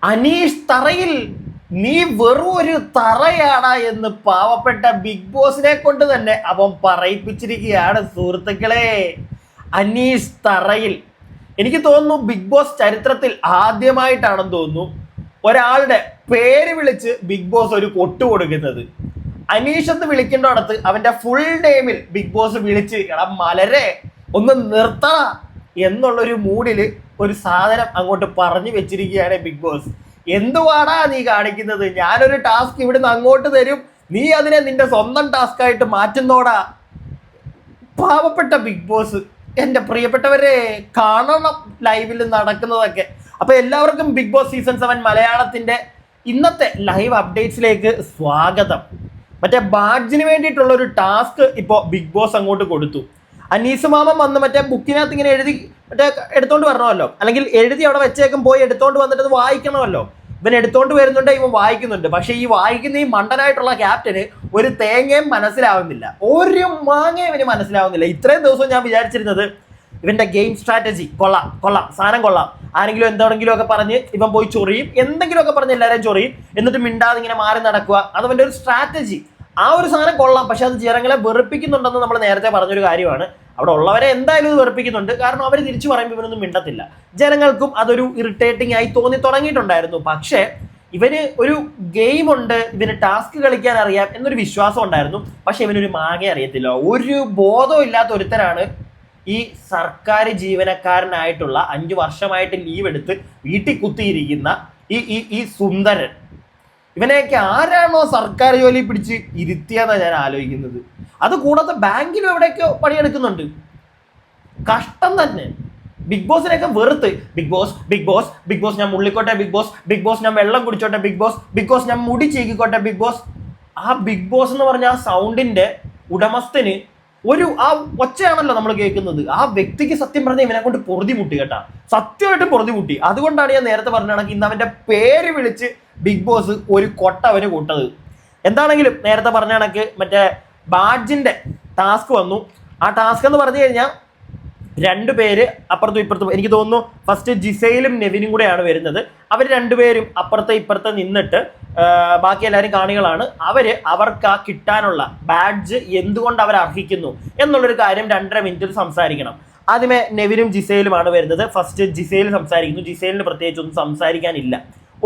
അനീഷ് തറയിൽ നീ വെറും ഒരു തറയാടാ എന്ന് പാവപ്പെട്ട ബിഗ് ബോസിനെ കൊണ്ട് തന്നെ അവൻ പറയിപ്പിച്ചിരിക്കുകയാണ് സുഹൃത്തുക്കളെ. അനീഷ് തറയിൽ എനിക്ക് തോന്നുന്നു ബിഗ് ബോസ് ചരിത്രത്തിൽ ആദ്യമായിട്ടാണെന്ന് തോന്നുന്നു ഒരാളുടെ പേര് വിളിച്ച് ബിഗ് ബോസ് ഒരു കൊട്ടു കൊടുക്കുന്നത്. അനീഷ് എന്ന് വിളിക്കേണ്ടടത്ത് അവന്റെ ഫുൾ നെയിമിൽ ബിഗ് ബോസ് വിളിച്ച് എടാ മലരെ ഒന്ന് നിർത്തണ എന്നുള്ളൊരു മൂഡിൽ ഒരു സാധനം അങ്ങോട്ട് പറഞ്ഞു വെച്ചിരിക്കുകയാണ് ബിഗ് ബോസ്. എന്തുവാടാ നീ കാണിക്കുന്നത്? ഞാനൊരു ടാസ്ക് ഇവിടുന്ന് അങ്ങോട്ട് തരും, നീ അതിനെ നിന്റെ സ്വന്തം ടാസ്ക് ആയിട്ട് മാറ്റുന്നോടാ. പാവപ്പെട്ട ബിഗ് ബോസ്. എൻ്റെ പ്രിയപ്പെട്ടവരെ, കാണണം ലൈവിൽ നടക്കുന്നതൊക്കെ. അപ്പൊ എല്ലാവർക്കും ബിഗ് ബോസ് സീസൺ 7 മലയാളത്തിന്റെ ഇന്നത്തെ ലൈവ് അപ്ഡേറ്റ്സിലേക്ക് സ്വാഗതം. മറ്റേ ബാഡ്ജിന് വേണ്ടിയിട്ടുള്ള ഒരു ടാസ്ക് ഇപ്പോൾ ബിഗ് ബോസ് അങ്ങോട്ട് കൊടുത്തു. അനീസ് മാമൻ വന്ന് മറ്റേ ബുക്കിനകത്ത് ഇങ്ങനെ എഴുതി മറ്റേ എടുത്തോണ്ട് വരണമല്ലോ, അല്ലെങ്കിൽ എഴുതി അവിടെ വെച്ചേക്കും പോയി എടുത്തോണ്ട് വന്നിട്ട് അത് വായിക്കണമല്ലോ. ഇവൻ എടുത്തോണ്ട് വരുന്നുണ്ട്, ഇവൻ വായിക്കുന്നുണ്ട്. പക്ഷെ ഈ വായിക്കുന്ന ഈ മണ്ടനായിട്ടുള്ള ക്യാപ്റ്റന് ഒരു തേങ്ങയും മനസ്സിലാവുന്നില്ല, ഒരു മാങ്ങയും ഇവന് മനസ്സിലാവുന്നില്ല. ഇത്രയും ദിവസം ഞാൻ വിചാരിച്ചിരുന്നത് ഇവന്റെ ഗെയിം സ്ട്രാറ്റജി കൊള്ളാം, സാധനം കൊള്ളാം. ആരെങ്കിലും എന്താണെങ്കിലും ഒക്കെ പറഞ്ഞ് ഇവൻ പോയി ചൊറിയും, എന്തെങ്കിലുമൊക്കെ പറഞ്ഞ് എല്ലാവരെയും ചൊറിയും, എന്നിട്ട് മിണ്ടാതെ ഇങ്ങനെ മാറി നടക്കുക. അതവന്റെ ഒരു സ്ട്രാറ്റജി. ആ ഒരു സാധനം കൊള്ളാം. പക്ഷെ അത് ജനങ്ങളെ വെറുപ്പിക്കുന്നുണ്ടെന്ന് നമ്മൾ നേരത്തെ പറഞ്ഞൊരു കാര്യമാണ്. അവിടെ ഉള്ളവരെ എന്തായാലും ഇത് വെറുപ്പിക്കുന്നുണ്ട്. കാരണം അവർ തിരിച്ചു പറയുമ്പോൾ ഇവനൊന്നും മിണ്ടത്തില്ല. ജനങ്ങൾക്കും അതൊരു ഇറിറ്റേറ്റിംഗ് ആയി തോന്നി തുടങ്ങിയിട്ടുണ്ടായിരുന്നു. പക്ഷേ ഇവന് ഒരു ഗെയിമുണ്ട്, ഇവന് ടാസ്ക് കളിക്കാൻ അറിയാം എന്നൊരു വിശ്വാസം ഉണ്ടായിരുന്നു. പക്ഷെ ഇവനൊരു മാങ്ങ അറിയത്തില്ല. ഒരു ബോധവും ഇല്ലാത്ത ഒരുത്തരാണ് ഈ സർക്കാർ ജീവനക്കാരനായിട്ടുള്ള 5 വർഷമായിട്ട് ലീവ് എടുത്ത് വീട്ടിൽ കുത്തിയിരിക്കുന്ന ഈ സുന്ദരൻ. ഇവനെയൊക്കെ ആരാണോ സർക്കാർ ജോലി പിടിച്ച് ഇരുത്തിയെന്നാണ് ഞാൻ ആലോചിക്കുന്നത്. അത് കൂടാതെ ബാങ്കിലും എവിടെയൊക്കെ പണിയെടുക്കുന്നുണ്ട്. കഷ്ടം തന്നെ. ബിഗ് ബോസിനെയൊക്കെ വെറുത്ത് ബിഗ് ബോസ് ഞാൻ മുള്ളിക്കോട്ടെ, ബിഗ് ബോസ് ഞാൻ വെള്ളം കുടിച്ചോട്ടെ, ബിഗ് ബോസ് ഞാൻ മുടി ചീക്കിക്കോട്ടെ, ബിഗ് ബോസ്. ആ ബിഗ് ബോസ് എന്ന് പറഞ്ഞ ആ സൗണ്ടിന്റെ ഉടമസ്ഥന് ആ ഒച്ചയാണല്ലോ നമ്മൾ കേൾക്കുന്നത്. ആ വ്യക്തിക്ക് സത്യം പറഞ്ഞാൽ ഇവനെ കൊണ്ട് പൊറുതിമുട്ടി കേട്ടാ, സത്യമായിട്ട് പൊറുതിമുട്ടി. അതുകൊണ്ടാണ് ഞാൻ നേരത്തെ പറഞ്ഞ കണക്ക് ഇന്ന് അവന്റെ പേര് വിളിച്ച് ബിഗ് ബോസ് ഒരു കൊട്ട അവന് കൂട്ടത്. എന്താണെങ്കിലും നേരത്തെ പറഞ്ഞ കണക്ക് മറ്റേ ബാഡ്ജിന്റെ ടാസ്ക് വന്നു. ആ ടാസ്ക് എന്ന് പറഞ്ഞു കഴിഞ്ഞാൽ 2 പേര് അപ്പുറത്തും ഇപ്പുറത്തും, എനിക്ക് തോന്നുന്നു ഫസ്റ്റ് ജിസയിലും നെവിനും കൂടെയാണ് വരുന്നത്. അവർ 2 പേരും അപ്പുറത്തെ ഇപ്പുറത്തെ നിന്നിട്ട്, ബാക്കി എല്ലാവരും കാണികളാണ്, അവർക്ക് ആ കിട്ടാനുള്ള ബാഡ്ജ് എന്തുകൊണ്ട് അവർ അർഹിക്കുന്നു എന്നുള്ളൊരു കാര്യം 2.5 മിനിറ്റിൽ സംസാരിക്കണം. ആദ്യമേ നെവിനും ജിസയിലുമാണ് വരുന്നത്. ഫസ്റ്റ് ജിസയിൽ സംസാരിക്കുന്നു. ജിസയിലിന് പ്രത്യേകിച്ച് ഒന്നും സംസാരിക്കാനില്ല,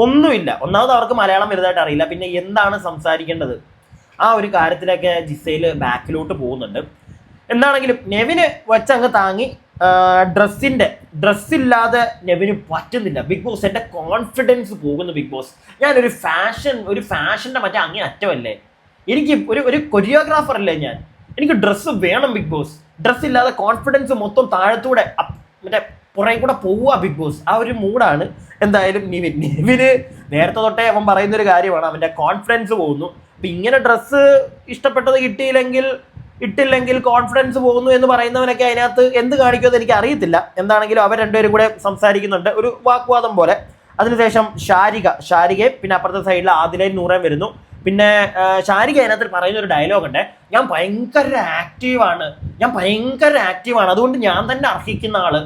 ഒന്നുമില്ല. ഒന്നാമത് അവർക്ക് മലയാളം വലുതായിട്ട് അറിയില്ല. പിന്നെ എന്താണ് സംസാരിക്കേണ്ടത് ആ ഒരു കാര്യത്തിലൊക്കെ ജിസയിൽ ബാക്കിലോട്ട് പോകുന്നുണ്ട്. എന്താണെങ്കിലും നെവിന് വെച്ചങ്ങ് താങ്ങി. ഡ്രസ്സില്ലാതെ നെവിന് പറ്റുന്നില്ല. ബിഗ് ബോസ്, എൻ്റെ കോൺഫിഡൻസ് പോകുന്നു ബിഗ് ബോസ്. ഞാനൊരു ഫാഷൻ്റെ മറ്റേ അങ്ങേ അറ്റമല്ലേ, എനിക്ക് ഒരു കൊറിയോഗ്രാഫർ അല്ലേ ഞാൻ, എനിക്ക് ഡ്രസ്സ് വേണം ബിഗ് ബോസ്. ഡ്രസ്സില്ലാതെ കോൺഫിഡൻസ് മൊത്തം താഴത്തൂടെ മറ്റേ പുറകെ കൂടെ പോവുക ബിഗ് ബോസ്. ആ ഒരു മൂഡാണ്. എന്തായാലും നെവിന് നേരത്തെ തൊട്ടേ അവൻ പറയുന്നൊരു കാര്യമാണ്, അവൻ്റെ കോൺഫിഡൻസ് പോകുന്നു. അപ്പം ഇങ്ങനെ ഡ്രസ്സ് ഇഷ്ടപ്പെട്ടത് ഇട്ടില്ലെങ്കിൽ കോൺഫിഡൻസ് പോകുന്നു എന്ന് പറയുന്നവനൊക്കെ അതിനകത്ത് എന്ത് കാണിക്കുമെന്ന് എനിക്ക് അറിയത്തില്ല. എന്താണെങ്കിലും അവർ 2 പേരും കൂടെ സംസാരിക്കുന്നുണ്ട്, ഒരു വാഗ്വാദം പോലെ. അതിനുശേഷം ഷാരികയും പിന്നെ അപ്പുറത്തെ സൈഡിൽ ആദിലയും നൂറേം വരുന്നു. പിന്നെ ഷാരിക അതിനകത്ത് പറയുന്ന ഒരു ഡയലോഗ് ഉണ്ട്, ഞാൻ ഭയങ്കര ആക്റ്റീവാണ്, അതുകൊണ്ട് ഞാൻ തന്നെ അർഹിക്കുന്ന ആള്.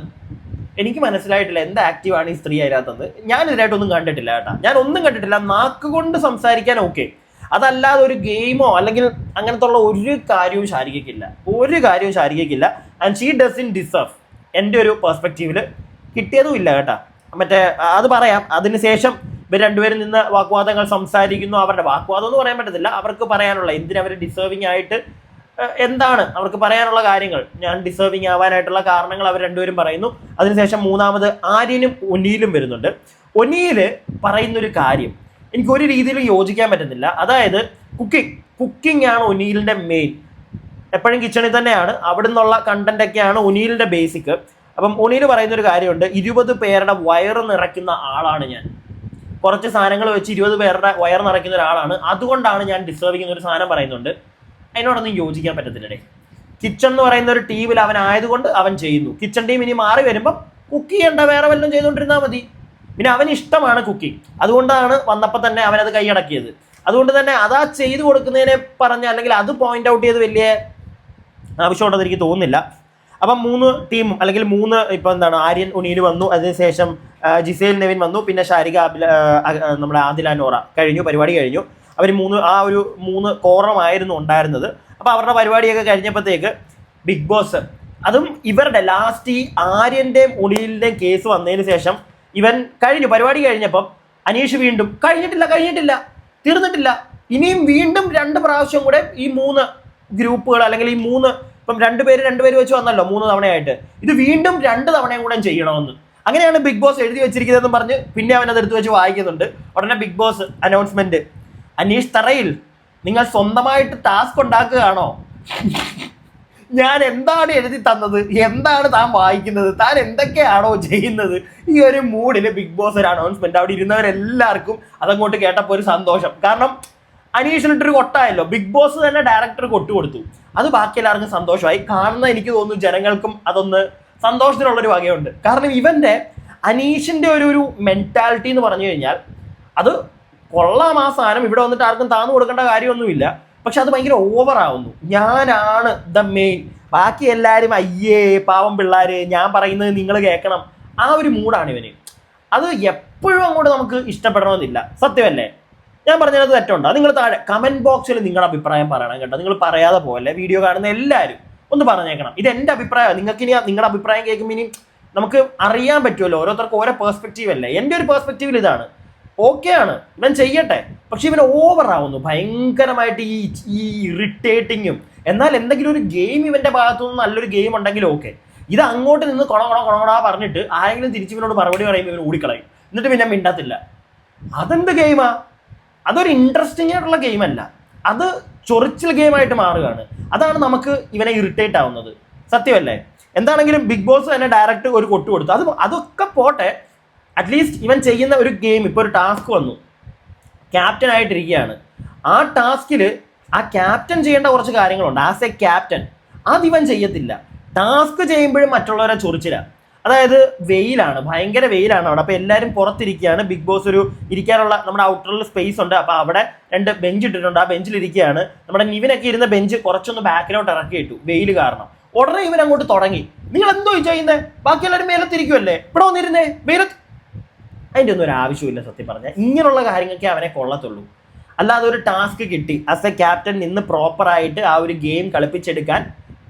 എനിക്ക് മനസ്സിലായിട്ടില്ല എന്ത് ആക്റ്റീവാണ് ഈ സ്ത്രീ അതിനകത്തത്. ഞാൻ ഇതിനായിട്ടൊന്നും കണ്ടിട്ടില്ല കേട്ടാ, ഞാൻ ഒന്നും കണ്ടിട്ടില്ല. നാക്കുകൊണ്ട് സംസാരിക്കാൻ ഓക്കെ, അതല്ലാതെ ഒരു ഗെയിമോ അല്ലെങ്കിൽ അങ്ങനത്തെ ഉള്ള ഒരു കാര്യവും ശാരികയ്ക്കില്ല. And she doesn't deserve. എൻ്റെ ഒരു പെർസ്പെക്റ്റീവിൽ കിട്ടിയതും ഇല്ല കേട്ടാ. മറ്റേ അത് പറയാം. അതിനുശേഷം ഇവർ 2 പേരും നിന്ന് വാഗ്വാദങ്ങൾ സംസാരിക്കുന്നു. അവരുടെ വാഗ്വാദം എന്ന് പറയാൻ പറ്റത്തില്ല, അവർക്ക് പറയാനുള്ള എന്തിനവർ ഡിസേർവിങ് ആയിട്ട് എന്താണ് അവർക്ക് പറയാനുള്ള കാര്യങ്ങൾ, ഞാൻ ഡിസേർവിങ് ആവാനായിട്ടുള്ള കാരണങ്ങൾ അവർ 2 പേരും പറയുന്നു. അതിനുശേഷം മൂന്നാമത് ആര്യനും ഒനീലും വരുന്നുണ്ട്. ഒനീൽ പറയുന്നൊരു കാര്യം എനിക്ക് ഒരു രീതിയിലും യോജിക്കാൻ പറ്റുന്നില്ല. അതായത് കുക്കിംഗ് ആണ് ഒനീലിൻ്റെ മെയിൻ. എപ്പോഴും കിച്ചണിൽ തന്നെയാണ്, അവിടെ നിന്നുള്ള കണ്ടന്റൊക്കെയാണ് ഒനീലിൻ്റെ ബേസിക്. അപ്പം ഒനീൽ പറയുന്നൊരു കാര്യമുണ്ട്, 20 പേരുടെ വയറ് നിറയ്ക്കുന്ന ആളാണ് ഞാൻ. കുറച്ച് സാധനങ്ങൾ വെച്ച് 20 പേരുടെ വയറ് നിറയ്ക്കുന്ന ഒരാളാണ്, അതുകൊണ്ടാണ് ഞാൻ ഡിസേർവ് ചെയ്യുന്ന ഒരു സാധനം പറയുന്നുണ്ട്. അതിനോടൊന്നും യോജിക്കാൻ പറ്റത്തില്ലേ. കിച്ചൺ എന്ന് പറയുന്ന ഒരു ടീമിൽ അവനായതുകൊണ്ട് അവൻ ചെയ്യുന്നു. കിച്ചൺ ടീം ഇനി മാറി വരുമ്പം കുക്ക് ചെയ്യേണ്ട, വേറെ വല്ലതും ചെയ്തുകൊണ്ടിരുന്നാൽ മതി. പിന്നെ അവന് ഇഷ്ടമാണ് കുക്കിംഗ്, അതുകൊണ്ടാണ് വന്നപ്പോൾ തന്നെ അവനത് കൈയടക്കിയത്. അതുകൊണ്ട് തന്നെ അതാ ചെയ്തു കൊടുക്കുന്നതിനെ പറഞ്ഞ് അല്ലെങ്കിൽ അത് പോയിന്റ് ഔട്ട് ചെയ്ത് വലിയ ആവശ്യമുണ്ടെന്ന് എനിക്ക് തോന്നുന്നില്ല. അപ്പം 3 ടീമും അല്ലെങ്കിൽ 3 ഇപ്പം എന്താണ് ആര്യൻ ഒനീൽ വന്നു. അതിനുശേഷം ജിസേൽ നെവിൻ വന്നു, പിന്നെ ഷാരിക നമ്മുടെ ആദില നോറ കഴിഞ്ഞു, പരിപാടി കഴിഞ്ഞു. അവർ മൂന്ന് കോറമായിരുന്നു ഉണ്ടായിരുന്നത്. അപ്പോൾ അവരുടെ പരിപാടിയൊക്കെ കഴിഞ്ഞപ്പോഴത്തേക്ക് ബിഗ് ബോസ് അതും ഇവരുടെ ലാസ്റ്റ് ഈ ആര്യൻ്റെയും ഒളിയിലിൻ്റെയും കേസ് വന്നതിന് ശേഷം ഇവൻ കഴിഞ്ഞു, പരിപാടി കഴിഞ്ഞപ്പം അനീഷ് വീണ്ടും കഴിഞ്ഞിട്ടില്ല തീർന്നിട്ടില്ല, ഇനിയും വീണ്ടും 2 പ്രാവശ്യം കൂടെ ഈ 3 ഗ്രൂപ്പുകൾ അല്ലെങ്കിൽ ഈ 3 ഇപ്പം 2 പേര് വെച്ച് വന്നല്ലോ 3 തവണയായിട്ട്, ഇത് വീണ്ടും 2 തവണയും കൂടെ ചെയ്യണമെന്ന് അങ്ങനെയാണ് ബിഗ് ബോസ് എഴുതി വെച്ചിരിക്കുന്നതെന്ന് പറഞ്ഞ് പിന്നെ അവൻ അത് എടുത്ത് വെച്ച് വായിക്കുന്നുണ്ട്. ഉടനെ ബിഗ് ബോസ് അനൗൺസ്മെന്റ്, അനീഷ് തറയിൽ നിങ്ങൾ സ്വന്തമായിട്ട് ടാസ്ക് ഉണ്ടാക്കുകയാണോ? ഞാൻ എന്താണ് എഴുതി തന്നത്, എന്താണ് താൻ വായിക്കുന്നത്, താൻ എന്തൊക്കെയാണോ ചെയ്യുന്നത്? ഈ ഒരു മൂഡിൽ ബിഗ് ബോസ് ഒരു അനൗൺസ്മെന്റ്, അവിടെ ഇരുന്നവരെല്ലാവർക്കും അതങ്ങോട്ട് കേട്ടപ്പോൾ ഒരു സന്തോഷം. കാരണം അനീഷിനിട്ടൊരു കൊട്ടായല്ലോ, ബിഗ് ബോസ് തന്നെ ഡയറക്ടർ കൊട്ടു കൊടുത്തു, അത് ബാക്കി എല്ലാവർക്കും സന്തോഷമായി. കാണുന്ന എനിക്ക് തോന്നുന്നു ജനങ്ങൾക്കും അതൊന്ന് സന്തോഷത്തിനുള്ളൊരു വകയുണ്ട്. കാരണം ഇവന്റെ അനീഷിന്റെ ഒരു മെന്റാലിറ്റി എന്ന് പറഞ്ഞു കഴിഞ്ഞാൽ അത് കൊള്ളാം. ആ സാധനം ഇവിടെ വന്നിട്ട് ആർക്കും താന്നു കൊടുക്കേണ്ട കാര്യമൊന്നുമില്ല, പക്ഷെ അത് ഭയങ്കര ഓവറാവുന്നു. ഞാനാണ് ദ മെയിൻ, ബാക്കി എല്ലാവരും അയ്യേ പാവം പിള്ളേര്, ഞാൻ പറയുന്നത് നിങ്ങൾ കേൾക്കണം, ആ ഒരു മൂഡാണ് ഇവന്. അത് എപ്പോഴും അങ്ങോട്ട് നമുക്ക് ഇഷ്ടപ്പെടണമെന്നില്ല, സത്യമല്ലേ? ഞാൻ പറഞ്ഞത് തെറ്റുണ്ടോ? നിങ്ങൾ താഴെ കമന്റ് ബോക്സിൽ നിങ്ങളുടെ അഭിപ്രായം പറയണം കേട്ടോ. നിങ്ങൾ പറയാതെ പോലെ വീഡിയോ കാണുന്ന എല്ലാവരും ഒന്ന് പറഞ്ഞേക്കണം, ഇത് എൻ്റെ അഭിപ്രായം. നിങ്ങൾക്ക് ഇനി നിങ്ങളുടെ അഭിപ്രായം കേൾക്കുമ്പോൾ ഇനി നമുക്ക് അറിയാൻ പറ്റുമല്ലോ, ഓരോരുത്തർക്ക് ഓരോ പെർസ്പെക്റ്റീവ് അല്ലേ. എൻ്റെ ഒരു പെർസ്പെക്റ്റീവിൽ ഇതാണ്, ഓക്കെയാണ്, ഇവൻ ചെയ്യട്ടെ. പക്ഷെ ഇവൻ ഓവറാവുന്നു ഭയങ്കരമായിട്ട്, ഈ ഇറിറ്റേറ്റിങ്ങും. എന്നാൽ എന്തെങ്കിലും ഒരു ഗെയിം ഇവന്റെ ഭാഗത്തുനിന്ന് നല്ലൊരു ഗെയിം ഉണ്ടെങ്കിൽ ഓക്കെ. ഇത് അങ്ങോട്ട് നിന്ന് കൊണകൊണ പറഞ്ഞിട്ട് ആരെങ്കിലും തിരിച്ചിവനോട് മറുപടി പറയുമ്പോൾ ഇവൻ ഓടിക്കളയും, എന്നിട്ട് പിന്നെ മിണ്ടത്തില്ല. അതെന്ത് ഗെയിമാ? അതൊരു ഇൻട്രസ്റ്റിംഗ് ആയിട്ടുള്ള ഗെയിമല്ല, അത് ചൊറിച്ചിൽ ഗെയിമായിട്ട് മാറുകയാണ്. അതാണ് നമുക്ക് ഇവനെ ഇറിറ്റേറ്റ് ആവുന്നത്, സത്യമല്ലേ? എന്താണെങ്കിലും ബിഗ് ബോസ് തന്നെ ഡയറക്റ്റ് ഒരു കൊട്ടു കൊടുത്തു. അതൊക്കെ പോട്ടെ, അറ്റ്ലീസ്റ്റ് ഇവൻ ചെയ്യുന്ന ഒരു ഗെയിം, ഇപ്പോൾ ഒരു ടാസ്ക് വന്നു, ക്യാപ്റ്റൻ ആയിട്ടിരിക്കുകയാണ്. ആ ടാസ്കിൽ ആ ക്യാപ്റ്റൻ ചെയ്യേണ്ട കുറച്ച് കാര്യങ്ങളുണ്ട് ആസ് എ ക്യാപ്റ്റൻ, അതിവൻ ചെയ്യത്തില്ല. ടാസ്ക് ചെയ്യുമ്പോഴും മറ്റുള്ളവരെ ചൊറിച്ചിലാണ്. അതായത് വെയിലാണ്, ഭയങ്കര വെയിലാണ് അവിടെ. അപ്പോൾ എല്ലാവരും പുറത്തിരിക്കുകയാണ്. ബിഗ് ബോസ് ഒരു ഇരിക്കാനുള്ള നമ്മുടെ ഔട്ടറിൽ സ്പേസ് ഉണ്ട്, അപ്പോൾ അവിടെ 2 ബെഞ്ച് ഇട്ടിട്ടുണ്ട്, ആ ബെഞ്ചിലിരിക്കുകയാണ്. നമ്മുടെ നിവിനൊക്കെ ഇരുന്ന ബെഞ്ച് കുറച്ചൊന്ന് ബാക്കിലോട്ട് ഇറക്കി ഇട്ടു വെയിൽ കാരണം. ഉടനെ ഇവൻ അങ്ങോട്ട് തുടങ്ങി, നിങ്ങൾ എന്തോ ചെയ്യുന്നത്, ബാക്കി എല്ലാവരും മേലത്തിരിക്കുമല്ലേ, ഇവിടെ വന്നിരുന്നേ വെയിലത്ത്. അതിൻ്റെ ഒന്നും ഒരു ആവശ്യമില്ല സത്യം പറഞ്ഞാൽ. ഇങ്ങനെയുള്ള കാര്യങ്ങളൊക്കെ അവനെ കൊള്ളത്തുള്ളൂ. അല്ലാതെ ഒരു ടാസ്ക് കിട്ടി ആസ് എ ക്യാപ്റ്റൻ നിന്ന് പ്രോപ്പറായിട്ട് ആ ഒരു ഗെയിം കളിപ്പിച്ചെടുക്കാൻ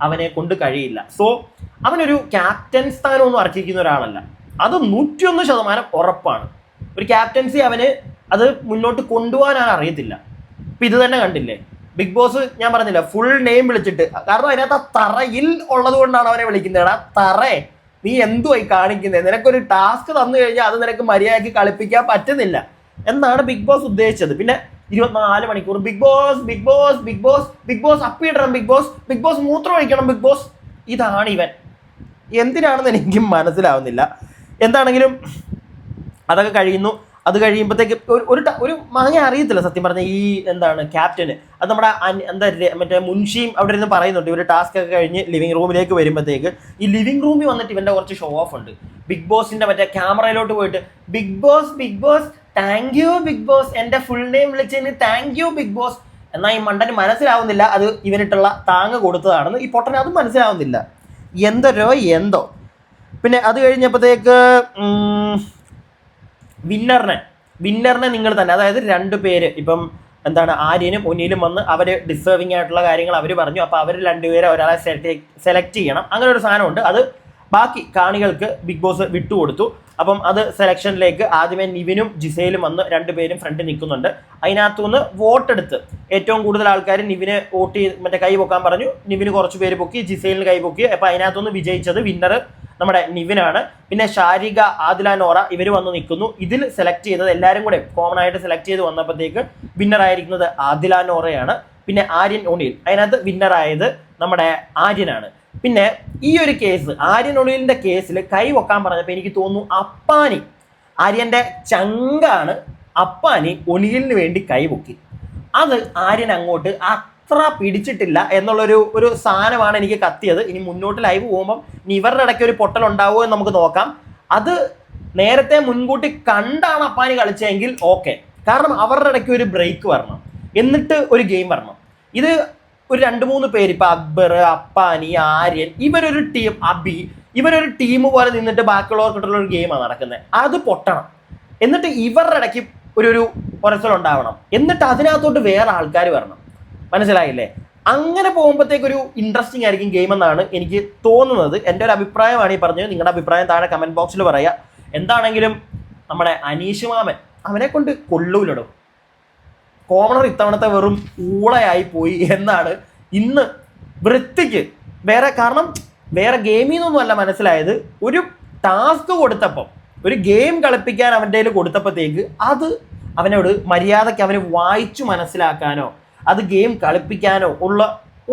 അവനെ കൊണ്ട് കഴിയില്ല. സോ അവനൊരു ക്യാപ്റ്റൻ സ്ഥാനമൊന്നും അർഹിക്കുന്ന ഒരാളല്ല, അത് 101% ഉറപ്പാണ്. ഒരു ക്യാപ്റ്റൻസി അവന് അത് മുന്നോട്ട് കൊണ്ടുപോകാൻ അറിയത്തില്ല. ഇപ്പം ഇത് തന്നെ കണ്ടില്ലേ, ബിഗ് ബോസ് ഞാൻ പറഞ്ഞില്ല ഫുൾ നെയിം വിളിച്ചിട്ട്, കാരണം അതിനകത്ത് ആ തറയിൽ ഉള്ളത് കൊണ്ടാണ് അവനെ വിളിക്കുന്നത്. ആ തറേ നീ എന്തുവായി കാണിക്കുന്നത്, നിനക്കൊരു ടാസ്ക് തന്നു കഴിഞ്ഞാൽ അത് നിനക്ക് മര്യാദയ്ക്ക് കളിപ്പിക്കാൻ പറ്റുന്നില്ല എന്നാണ് ബിഗ് ബോസ് ഉദ്ദേശിച്ചത്. പിന്നെ 24 മണിക്കൂർ Bigg Boss Bigg Boss Bigg Boss Bigg Boss അപ്പിയിടണം, ബിഗ് ബോസ് ബിഗ് ബോസ് മൂത്രം ഒഴിക്കണം, ബിഗ് ബോസ്. ഇതാണ് ഇവൻ. എന്തിനാണെന്ന് എനിക്ക് മനസ്സിലാവുന്നില്ല. എന്താണെങ്കിലും അതൊക്കെ കഴിയുന്നു. അത് കഴിയുമ്പോഴത്തേക്ക് ഒരു മാങ്ങ അറിയത്തില്ല സത്യം പറഞ്ഞ ഈ എന്താണ് ക്യാപ്റ്റന്. അത് നമ്മുടെ മറ്റേ മുൻഷിയും അവിടെ ഇരുന്ന് പറയുന്നുണ്ട്. ഇവർ ടാസ്ക് ഒക്കെ കഴിഞ്ഞ് ലിവിംഗ് റൂമിലേക്ക് വരുമ്പോഴത്തേക്ക് ഈ ലിവിംഗ് റൂമിൽ വന്നിട്ട് ഇവൻ്റെ കുറച്ച് ഷോ ഓഫ് ഉണ്ട്. ബിഗ് ബോസിന്റെ മറ്റേ ക്യാമറയിലോട്ട് പോയിട്ട് big boss thank you big boss, എൻ്റെ ഫുൾ നെയിം വിളിച്ചതിന് താങ്ക് യു ബിഗ് ബോസ്. എന്നാൽ ഈ മണ്ടന് മനസ്സിലാവുന്നില്ല അത് ഇവനിട്ടുള്ള താങ്ങ് കൊടുത്തതാണെന്ന്. ഈ പൊട്ടന് അതും മനസ്സിലാവുന്നില്ല. എന്തോ. പിന്നെ അത് കഴിഞ്ഞപ്പോഴത്തേക്ക് വിന്നറിനെ നിങ്ങൾ തന്നെ, അതായത് 2 പേര് ഇപ്പം എന്താണ് ആര്യനും ഒനിയിലും വന്ന് അവർ ഡിസേർവിംഗ് ആയിട്ടുള്ള കാര്യങ്ങൾ അവർ പറഞ്ഞു. അപ്പോൾ അവർ 2 പേരെ ഒരാളെ സെലക്ട് ചെയ്യണം. അങ്ങനെ ഒരു സാധനമുണ്ട്. അത് ബാക്കി കാണികൾക്ക് ബിഗ് ബോസ് വിട്ടുകൊടുത്തു. അപ്പം അത് സെലക്ഷനിലേക്ക് ആദ്യമേ നിവിനും ജിസയിലും വന്ന് 2 പേരും ഫ്രണ്ട് നിൽക്കുന്നുണ്ട്. അതിനകത്തുനിന്ന് വോട്ടെടുത്ത് ഏറ്റവും കൂടുതൽ ആൾക്കാർ നിവിന് വോട്ട് ചെയ്ത് മറ്റേ കൈ പൊക്കാൻ പറഞ്ഞു. നിവിന് കുറച്ച് പേര് പൊക്കി, ജിസയിലിന് കൈ പൊക്കി. അപ്പോൾ അതിനകത്തുനിന്ന് വിജയിച്ചത് വിന്നർ നമ്മുടെ നിവിനാണ്. പിന്നെ ഷാരിക, ആദില നോറ ഇവർ വന്ന് നിൽക്കുന്നു. ഇതിൽ സെലക്ട് ചെയ്തത് എല്ലാവരും കൂടെ കോമൺ ആയിട്ട് സെലക്ട് ചെയ്ത് വന്നപ്പോഴത്തേക്ക് വിന്നർ ആയിരിക്കുന്നത് ആദില നോറയാണ്. പിന്നെ ആര്യൻ ഒണിയിൽ, അതിനകത്ത് വിന്നറായത് നമ്മുടെ ആര്യനാണ്. പിന്നെ ഈ ഒരു കേസ് ആര്യൻ ഒണിയിലിന്റെ കേസിൽ കൈ വെക്കാൻ പറഞ്ഞപ്പോൾ എനിക്ക് തോന്നുന്നു അപ്പാനി, ആര്യന്റെ ചങ്കാണ് അപ്പാനി ഒണിയിലിന് വേണ്ടി കൈ പൊക്കി. അത് ആര്യൻ അങ്ങോട്ട് അത്ര പിടിച്ചിട്ടില്ല എന്നുള്ളൊരു സാധനമാണ് എനിക്ക് കത്തിയത്. ഇനി മുന്നോട്ട് ലൈവ് പോകുമ്പം ഇവരുടെ ഇടയ്ക്ക് ഒരു പൊട്ടൽ ഉണ്ടാവുമോ എന്ന് നമുക്ക് നോക്കാം. അത് നേരത്തെ മുൻകൂട്ടി കണ്ടാണ് അപ്പാനി കളിച്ചതെങ്കിൽ ഓക്കെ. കാരണം അവരുടെ ഇടയ്ക്ക് ഒരു ബ്രേക്ക് വരണം, എന്നിട്ട് ഒരു ഗെയിം വരണം. ഇത് ഒരു 2-3 പേര്, ഇപ്പം അക്ബർ, അപ്പാനി, ആര്യൻ, ഇവരൊരു ടീം, അബി, ഇവരൊരു ടീം പോലെ നിന്നിട്ട് ബാക്കിയുള്ളവർക്കിട്ടുള്ള ഒരു ഗെയിമാണ് നടക്കുന്നത്. അത് പൊട്ടണം. എന്നിട്ട് ഇവരുടെ ഇടയ്ക്ക് ഒരു ഒരസലുണ്ടാവണം. എന്നിട്ട് അതിനകത്തോട്ട് വേറെ ആൾക്കാർ വരണം. മനസ്സിലായില്ലേ? അങ്ങനെ പോകുമ്പോഴത്തേക്കൊരു ഇൻട്രസ്റ്റിംഗ് ആയിരിക്കും ഗെയിം എന്നാണ് എനിക്ക് തോന്നുന്നത്. എൻ്റെ ഒരു അഭിപ്രായമാണ് ഈ പറഞ്ഞത്. നിങ്ങളുടെ അഭിപ്രായം താഴെ കമൻറ്റ് ബോക്സിൽ പറയുക. എന്താണെങ്കിലും നമ്മുടെ അനീഷ് മാമൻ അവനെ കൊണ്ട് കൊള്ളൂലിടും. കോമണർ ഇത്തവണത്തെ വെറും ഊളയായി പോയി എന്നാണ് ഇന്ന് വൃത്തിക്ക്. കാരണം വേറെ ഗെയിമിൽ നിന്നൊന്നും അല്ല മനസ്സിലായത്. ഒരു ടാസ്ക് കൊടുത്തപ്പം, ഒരു ഗെയിം കളിപ്പിക്കാൻ അവൻ്റെ കയ്യിൽ കൊടുത്തപ്പോഴത്തേക്ക് അത് അവനോട് മര്യാദയ്ക്ക് അവന് വായിച്ചു മനസ്സിലാക്കാനോ അത് ഗെയിം കളിപ്പിക്കാനോ ഉള്ള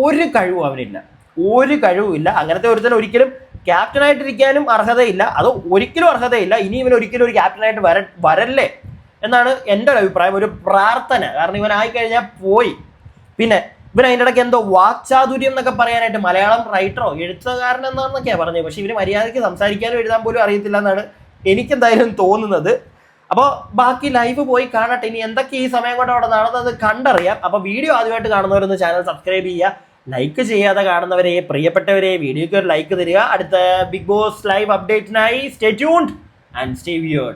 ഒരു കഴിവും അവനില്ല. ഒരു കഴിവുമില്ല. അങ്ങനത്തെ ഒരുത്തന് ഒരിക്കലും ക്യാപ്റ്റനായിട്ടിരിക്കാനും അർഹതയില്ല. അത് ഒരിക്കലും അർഹതയില്ല. ഇനി ഇവൻ ഒരിക്കലും ഒരു ക്യാപ്റ്റനായിട്ട് വരല്ലേ എന്നാണ് എൻ്റെ ഒരു അഭിപ്രായം. ഒരു പ്രാർത്ഥന. കാരണം ഇവനായിക്കഴിഞ്ഞാൽ പോയി. പിന്നെ ഇവൻ അതിൻ്റെ ഇടയ്ക്ക് എന്തോ വാക്ചാതുര്യം എന്നൊക്കെ പറയാനായിട്ട് മലയാളം റൈറ്ററോ എഴുത്തുകാരൻ എന്നാണെന്നൊക്കെയാണ് പറഞ്ഞത്. പക്ഷെ ഇവന് മര്യാദയ്ക്ക് സംസാരിക്കാനും എഴുതാൻ പോലും അറിയത്തില്ല എന്നാണ് എനിക്കെന്തായാലും തോന്നുന്നത്. അപ്പോൾ ബാക്കി ലൈവ് പോയി കാണട്ടെ. ഇനി എന്തൊക്കെ ഈ സമയം കൊണ്ട് അവിടെ നടന്നത് കണ്ടറിയാം. അപ്പോൾ വീഡിയോ ആദ്യമായിട്ട് കാണുന്നവരൊന്ന് ചാനൽ സബ്സ്ക്രൈബ് ചെയ്യുക. ലൈക്ക് ചെയ്യാതെ കാണുന്നവരെ, പ്രിയപ്പെട്ടവരെ, വീഡിയോയ്ക്ക് ഒരു ലൈക്ക് തരിക. അടുത്ത ബിഗ് ബോസ് ലൈവ് അപ്ഡേറ്റിനായി stay tuned and stay viewed.